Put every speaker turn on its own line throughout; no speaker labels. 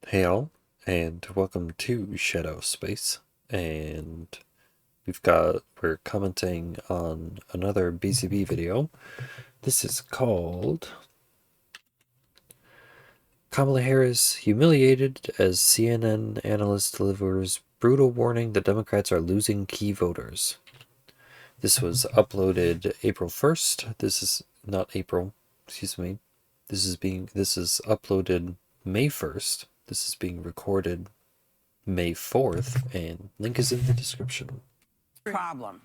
Hey all, and welcome to Shadow Space. And we're commenting on another BCB video. This is called Kamala Harris humiliated as CNN analyst delivers brutal warning the Democrats are losing key voters. This was uploaded April 1st. This is not April, excuse me. This is uploaded May 1st. This is being recorded May 4th, and link is in the description.
Problem.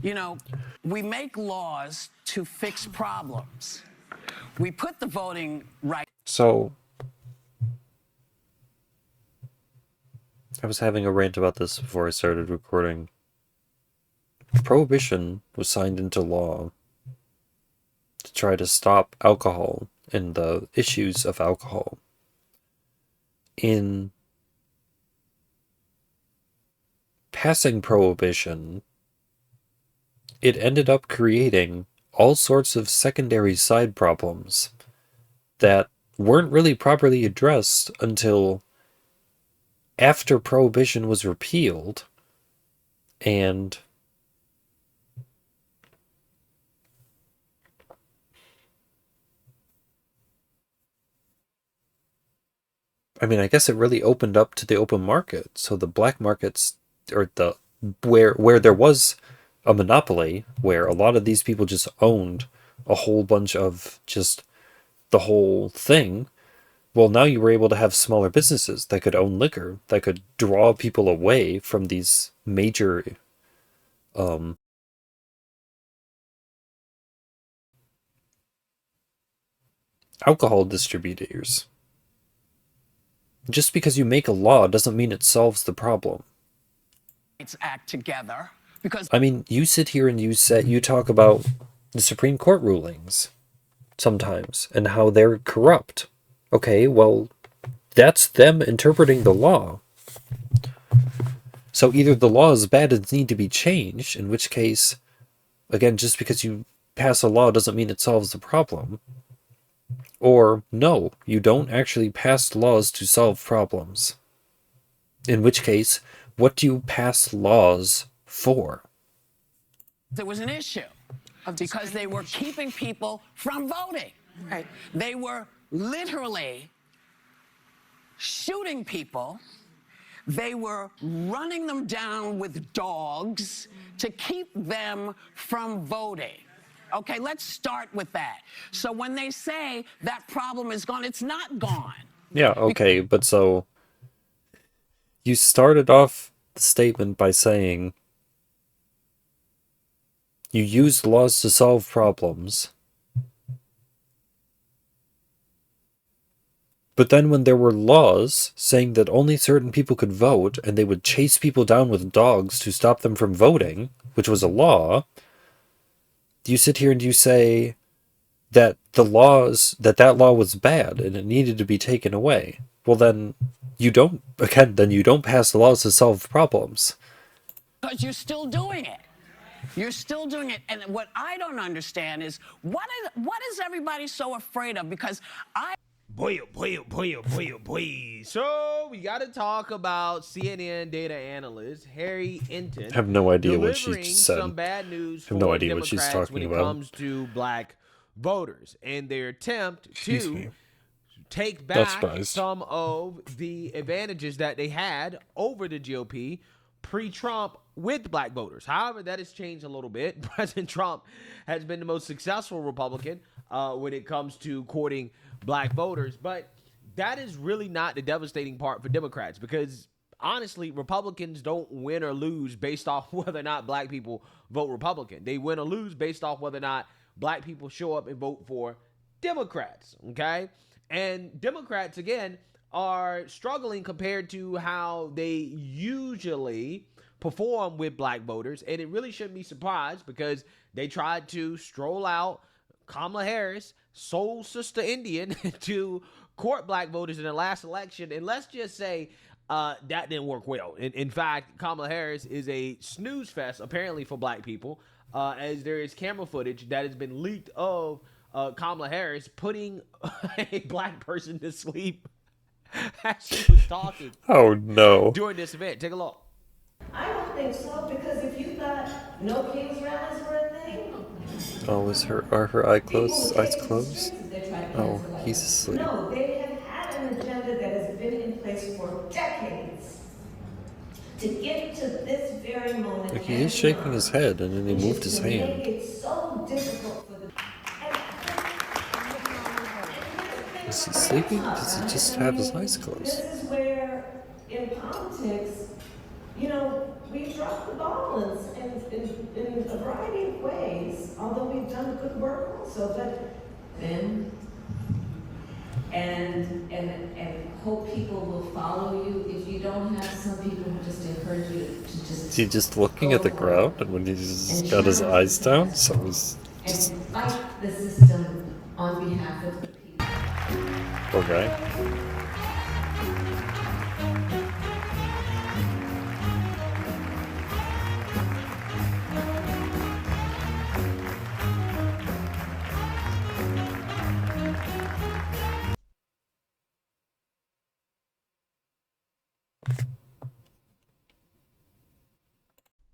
You know, we make laws to fix problems. We put the voting right.
So, I was having a rant about this before I started recording. Prohibition was signed into law to try to stop alcohol and the issues of alcohol. In passing prohibition, it ended up creating all sorts of secondary side problems that weren't really properly addressed until after prohibition was repealed. And I mean, I guess it really opened up to the open market. So the black markets, or the where there was a monopoly, where a lot of these people just owned a whole bunch of just the whole thing. Well, now you were able to have smaller businesses that could own liquor, that could draw people away from these major alcohol distributors. Just because you make a law doesn't mean it solves the problem.
Act together because
I mean, you sit here and you talk about the Supreme Court rulings sometimes and how they're corrupt. Okay, well, that's them interpreting the law. So either the law is bad and needs to be changed, in which case, again, just because you pass a law doesn't mean it solves the problem. Or, no, you don't actually pass laws to solve problems. In which case, what do you pass laws for?
there was an issue because they were keeping people from voting. Right. They were literally shooting people. They were running them down with dogs to keep them from voting. Okay, let's start with that. So when they say that problem is gone, it's not gone.
Yeah, okay, but so you started off the statement by saying you used laws to solve problems. But then when there were laws saying that only certain people could vote and they would chase people down with dogs to stop them from voting, which was a law, you sit here and you say that that law was bad and it needed to be taken away. Well, then you don't pass the laws to solve problems.
Because you're still doing it. You're still doing it. And what I don't understand is what is everybody so afraid of? Because
Boy, oh boy, oh boy, oh boy, oh boy. So we got to talk about CNN data analyst Harry Enton.
I have no idea what she
delivering
just said.
some bad news
I
for
have no idea what she's
Democrats
talking
when it
about.
comes to black voters and their attempt
Excuse
to
me.
take
Not
back
surprised.
some of the advantages that they had over the GOP pre-Trump with black voters. However, that has changed a little bit. President Trump has been the most successful Republican when it comes to courting black voters, but that is really not the devastating part for Democrats, because honestly, Republicans don't win or lose based off whether or not black people vote Republican. They win or lose based off whether or not black people show up and vote for Democrats. Okay. And Democrats, again, are struggling compared to how they usually perform with black voters. And it really shouldn't be surprised, because they tried to stroll out Kamala Harris, soul sister Indian, to court black voters in the last election. And let's just say that didn't work well. In fact, Kamala Harris is a snooze fest, apparently, for black people, as there is camera footage that has been leaked of Kamala Harris putting a black person to sleep as she was talking
Oh no.
during this event. Take a look.
I don't think so, because if you thought no King's rallies were a thing,
Oh, are her eyes
people would
closed?
take to the streets if they tried to
Oh,
cancel like
he's
that.
asleep.
No, they have had an agenda that has been in place for decades to get to this very moment.
Like, he is shaking his head, and then he moved his
To make
hand.
it so difficult for the.
Is he sleeping? Does he just have his eyes closed?
This is where, in politics, you know, we've dropped the ball in a variety of ways, although we've done good work also, but then and hope people will follow you. If you don't have some people who just encourage you to just
Is he just looking at the ground and when he's got his eyes down? So he's just
and fight the system on behalf of the people.
poor guy.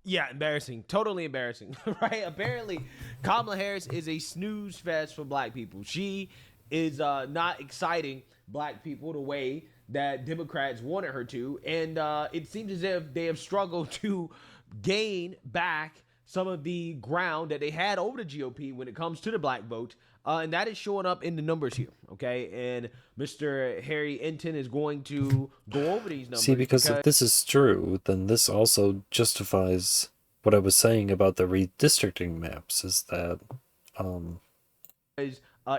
Yeah, embarrassing. Totally embarrassing, right? Apparently, Kamala Harris is a snooze fest for black people. She is not exciting black people the way that Democrats wanted her to. And it seems as if they have struggled to gain back some of the ground that they had over the GOP when it comes to the black vote. And that is showing up in the numbers here, okay? And Mr. Harry Enton is going to go over these numbers.
See, because if this is true, then this also justifies what I was saying about the redistricting maps, is that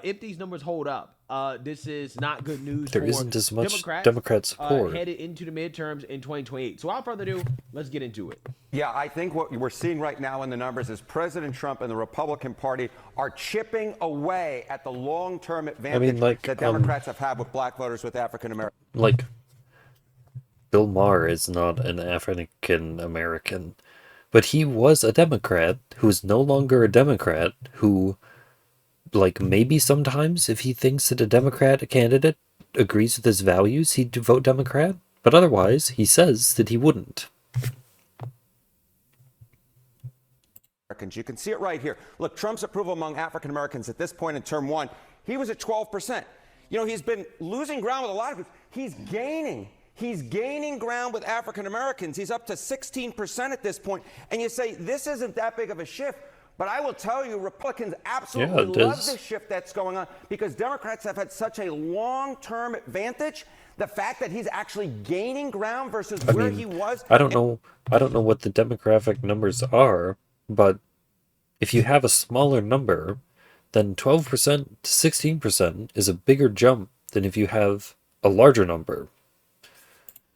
if these numbers hold up, this is not good news
there
for
isn't as much
Democrats,
Democrat support.
headed into the midterms in 2028. So without further ado, let's get into it.
Yeah, I think what we're seeing right now in the numbers is President Trump and the Republican Party are chipping away at the long-term advantage that Democrats have had with black voters, with African Americans.
Like, Bill Maher is not an African American, but he was a Democrat who is no longer a Democrat who, like, maybe sometimes if he thinks that a Democrat candidate agrees with his values, he'd vote Democrat, but otherwise he says that he wouldn't.
You can see it right here. Look, Trump's approval among African Americans at this point in term one, he was at 12%. You know, he's been losing ground with a lot of people. He's gaining ground with African Americans. He's up to 16% at this point. And you say, this isn't that big of a shift. But I will tell you, Republicans absolutely love this shift that's going on because Democrats have had such a long-term advantage. The fact that he's actually gaining ground versus where he was.
I don't know what the demographic numbers are, but if you have a smaller number, then 12% to 16% is a bigger jump than if you have a larger number.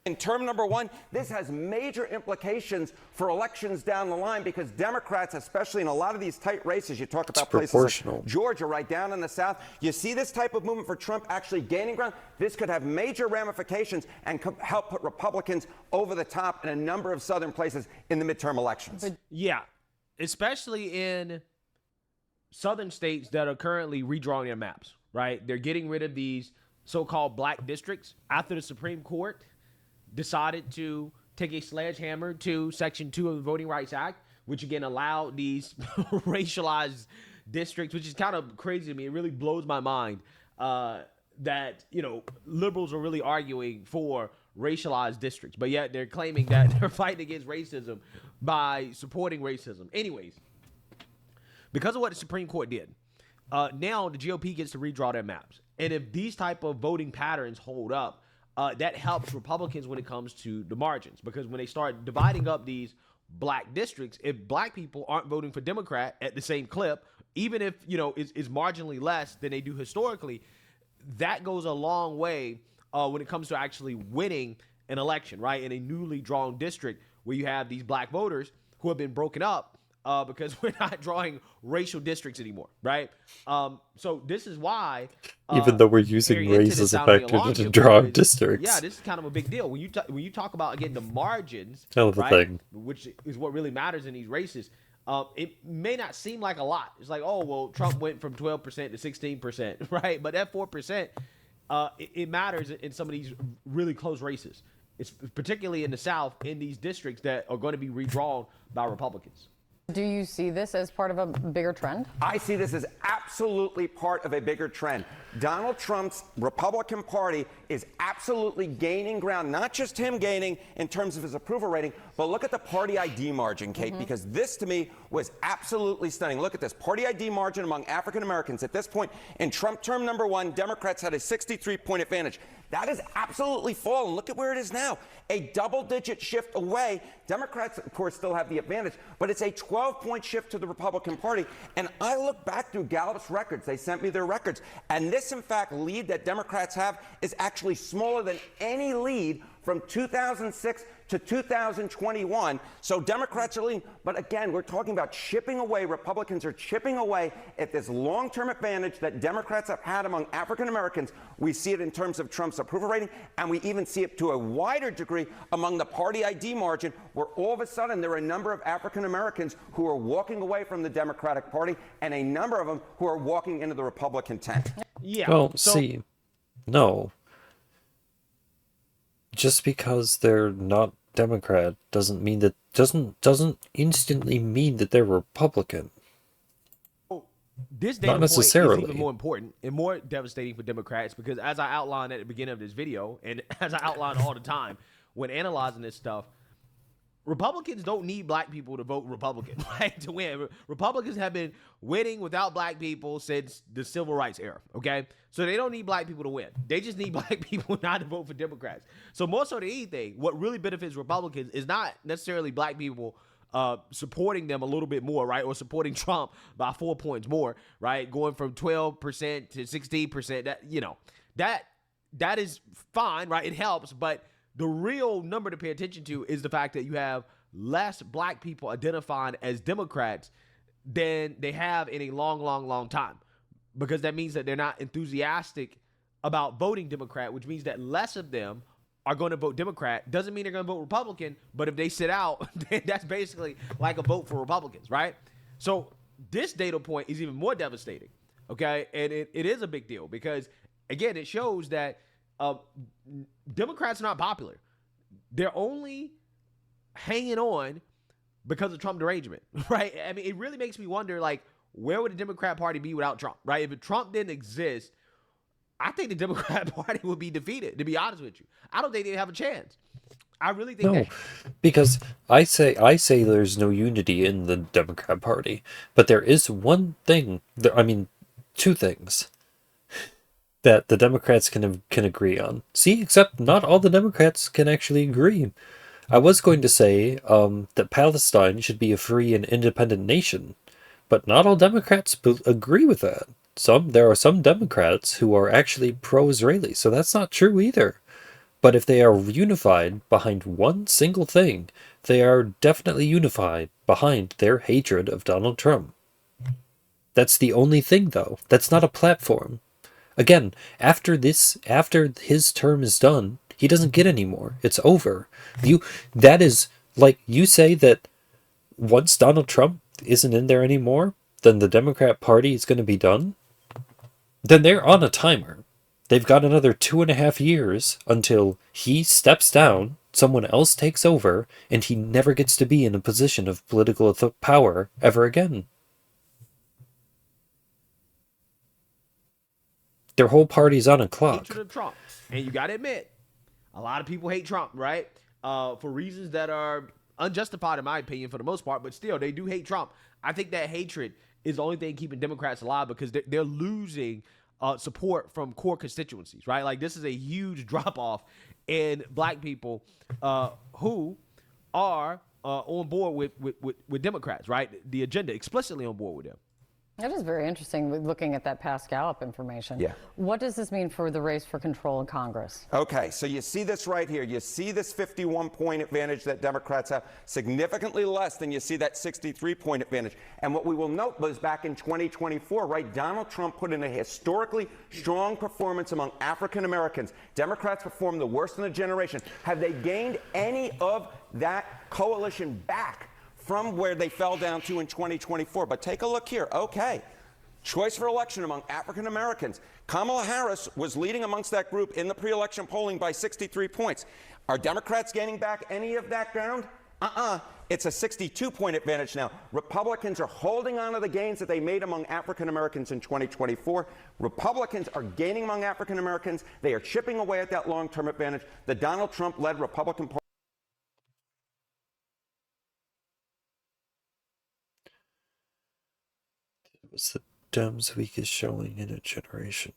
In term number one, this has major implications for elections down the line because Democrats, especially in a lot of these tight races, you talk about places like Georgia, right down in the South, you see this type of movement for Trump actually gaining ground. This could have major ramifications and help put Republicans over the top in a number of southern places in the midterm elections.
Yeah, especially in southern states that are currently redrawing their maps, right? They're getting rid of these so-called black districts after the Supreme Court decided to take a sledgehammer to Section 2 of the Voting Rights Act, which again allowed these racialized districts, which is kind of crazy to me. It really blows my mind that, you know, liberals are really arguing for racialized districts, but yet they're claiming that they're fighting against racism by supporting racism. Anyways, because of what the Supreme Court did, now the GOP gets to redraw their maps. And if these type of voting patterns hold up, that helps Republicans when it comes to the margins, because when they start dividing up these black districts, if black people aren't voting for Democrat at the same clip, even if, you know, it's marginally less than they do historically, that goes a long way when it comes to actually winning an election, right? In a newly drawn district where you have these black voters who have been broken up because we're not drawing racial districts anymore, right? So this is why,
even though we're using race as a factor to draw districts.
Yeah, this is kind of a big deal. When you talk about, again, the margins,
hell of a thing,
which is what really matters in these races, it may not seem like a lot. It's like, oh, well, Trump went from 12% to 16%, right? But that 4% it matters in some of these really close races. It's particularly in the South, in these districts that are going to be redrawn by Republicans.
Do you see this as part of a bigger trend?
I see this as absolutely part of a bigger trend. Donald Trump's Republican Party is absolutely gaining ground, not just him gaining in terms of his approval rating, but look at the party ID margin, Kate, because this to me was absolutely stunning. Look at this party ID margin among African Americans. At this point, in Trump term number 1, Democrats had a 63-point advantage. That has absolutely fallen. Look at where it is now. A double-digit shift away. Democrats, of course, still have the advantage, but it's a 12-point shift to the Republican Party. And I look back through Gallup's records. They sent me their records. And this, in fact, lead that Democrats have is actually smaller than any lead from 2006 to 2021. So Democrats are leading. But again, we're talking about chipping away. Republicans are chipping away at this long-term advantage that Democrats have had among African Americans. We see it in terms of Trump's approval rating, and we even see it to a wider degree among the party ID margin, where all of a sudden there are a number of African Americans who are walking away from the Democratic Party and a number of them who are walking into the Republican tent.
Yeah.
Well, see, no. Just because they're not Democrat doesn't mean that doesn't instantly mean that they're Republican.
This data point is
necessarily.
even more important and more devastating for Democrats because, as I outlined at the beginning of this video, and as I outline all the time when analyzing this stuff, Republicans don't need black people to vote Republican, right? To win. Republicans have been winning without black people since the civil rights era, okay? So they don't need black people to win. They just need black people not to vote for Democrats. So more so than anything, what really benefits Republicans is not necessarily black people supporting them a little bit more, right? Or supporting Trump by 4 points more, right? Going from 12% to 16%, that is fine, right? It helps, but the real number to pay attention to is the fact that you have less black people identifying as Democrats than they have in a long, long, long time. Because that means that they're not enthusiastic about voting Democrat, which means that less of them are going to vote Democrat. Doesn't mean they're going to vote Republican, but if they sit out, then that's basically like a vote for Republicans, right? So this data point is even more devastating, okay? And it is a big deal because, again, it shows that Democrats are not popular. They're only hanging on because of Trump derangement, right? I mean, it really makes me wonder, like, where would the Democrat Party be without Trump, right? If Trump didn't exist, I think the Democrat Party would be defeated, to be honest with you. I don't think they'd have a chance. I really think
No, because I say there's no unity in the Democrat Party, but there is one thing, two things that the Democrats can agree on. See, except not all the Democrats can actually agree. I was going to say that Palestine should be a free and independent nation, but not all Democrats agree with that. There are some Democrats who are actually pro-Israeli, so that's not true either. But if they are unified behind one single thing, they are definitely unified behind their hatred of Donald Trump. That's the only thing, though. That's not a platform. Again, after his term is done, he doesn't get any more. It's over. That is like you say that once Donald Trump isn't in there anymore, then the Democrat Party is going to be done. Then they're on a timer. They've got another 2.5 years until he steps down, someone else takes over, and he never gets to be in a position of political power ever again. Their whole party's on a clock.
hatred of Trump. And you got to admit, a lot of people hate Trump, right? For reasons that are unjustified, in my opinion, for the most part. But still, they do hate Trump. I think that hatred is the only thing keeping Democrats alive because they're losing support from core constituencies, right? Like, this is a huge drop-off in black people who are on board with Democrats, right? The agenda, explicitly on board with them.
That is very interesting, looking at that past Gallup information.
Yeah.
What does this mean for the race for control in Congress?
Okay, so you see this right here. You see this 51-point advantage that Democrats have, significantly less than you see that 63-point advantage. And what we will note was back in 2024, right, Donald Trump put in a historically strong performance among African Americans. Democrats performed the worst in a generation. Have they gained any of that coalition back from where they fell down to in 2024? But take a look here. Okay. choice for election among African Americans. Kamala Harris was leading amongst that group in the pre-election polling by 63 points. Are Democrats gaining back any of that ground? It's a 62-point advantage now. Republicans are holding on to the gains that they made among African Americans in 2024. Republicans are gaining among African Americans. They are chipping away at that long-term advantage. The Donald Trump-led Republican Party.
It was the Dems' weakest showing in a generation.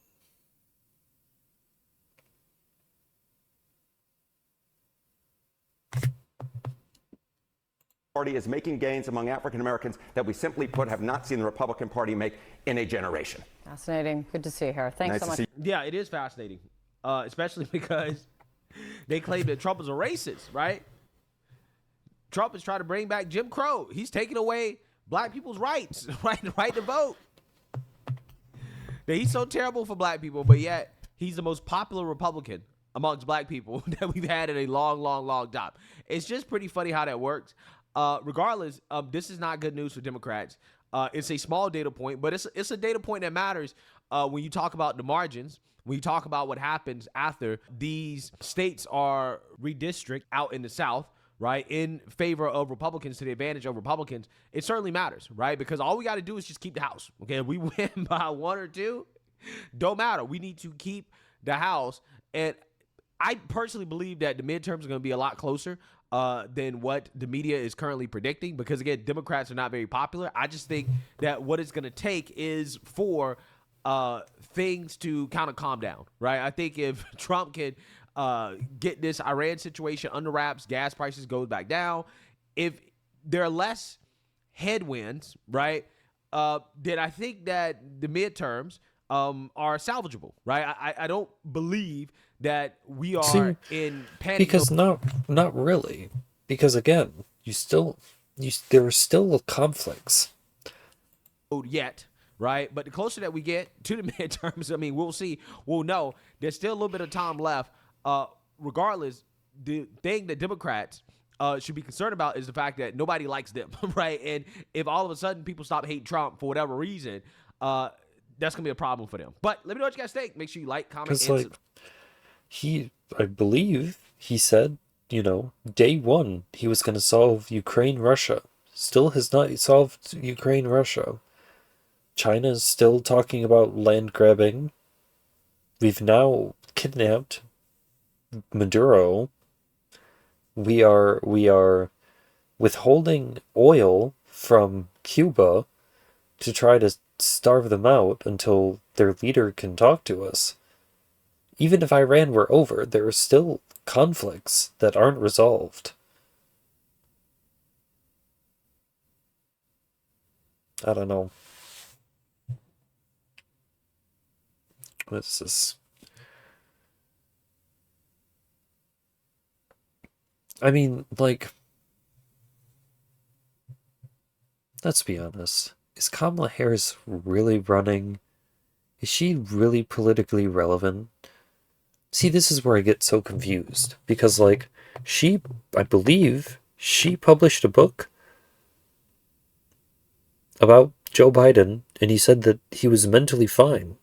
Party is making gains among African Americans that we simply put have not seen the Republican Party make in a generation.
Fascinating. Good to see you here. Thanks
Nice
so
to
much.
see
Yeah, it is fascinating, especially because they claim that Trump is a racist, right? Trump is trying to bring back Jim Crow. He's taking away black people's rights, right to vote. That he's so terrible for black people, but yet he's the most popular Republican amongst black people that we've had in a long time. It's just pretty funny how that works. Regardless, this is not good news for Democrats. It's a small data point, but it's a data point that matters when you talk about the margins, when you talk about what happens after these states are redistricted out in the South, right, in favor of Republicans, to the advantage of Republicans. It certainly matters, right, because all we got to do is just keep the House. Okay, if we win by 1 or 2, don't matter. We need to keep the House. And I personally believe that the midterms are going to be a lot closer than what the media is currently predicting, because, again, Democrats are not very popular. I just think that what it's going to take is for things to kind of calm down, right? I think if Trump can get this Iran situation under wraps, gas prices goes back down, if there are less headwinds, right, then I think that the midterms are salvageable, right? I don't believe that we are in panic.
Because not really. Because again, there are still conflicts.
Yet, right? But the closer that we get to the midterms, I mean, we'll see. We'll know. There's still a little bit of time left. Regardless, the thing that Democrats should be concerned about is the fact that nobody likes them, right? And if all of a sudden people stop hating Trump for whatever reason, that's going to be a problem for them. But let me know what you guys think. Make sure you like, comment, and
I believe he said, day one, he was going to solve Ukraine-Russia. Still has not solved Ukraine-Russia. China's still talking about land grabbing. We've now kidnapped Maduro. We are withholding oil from Cuba to try to starve them out until their leader can talk to us. Even if Iran were over, there are still conflicts that aren't resolved. I don't know. What is this? I mean, let's be honest. Is Kamala Harris really running? Is she really politically relevant? See, this is where I get so confused. Because, I believe she published a book about Joe Biden, and he said that he was mentally fine.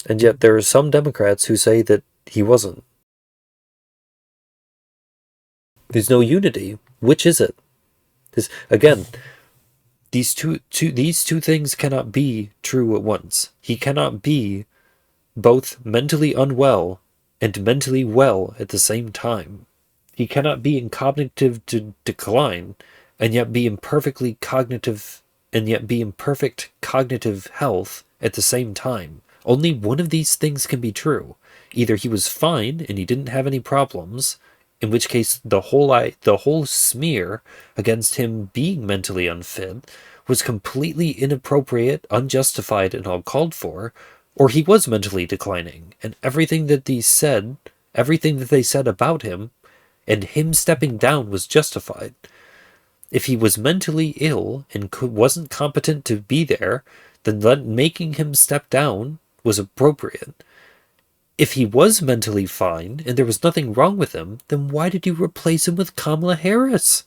And yet there are some Democrats who say that he wasn't. There's no unity. Which is it? Again, these two things cannot be true at once. He cannot be both mentally unwell and mentally well at the same time. He cannot be in cognitive decline and yet be in perfect cognitive health at the same time. Only one of these things can be true. Either he was fine and he didn't have any problems, in which case the whole smear against him being mentally unfit was completely inappropriate, unjustified, and uncalled for, or he was mentally declining, and everything that they said about him, and him stepping down was justified. If he was mentally ill and wasn't competent to be there, then making him step down was appropriate. If he was mentally fine and there was nothing wrong with him, then why did you replace him with Kamala Harris?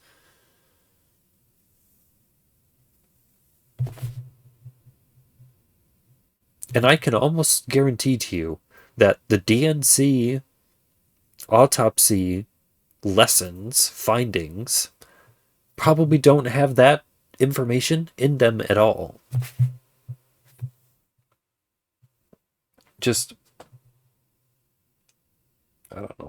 And I can almost guarantee to you that the DNC autopsy lessons, findings, probably don't have that information in them at all. Just, I don't know.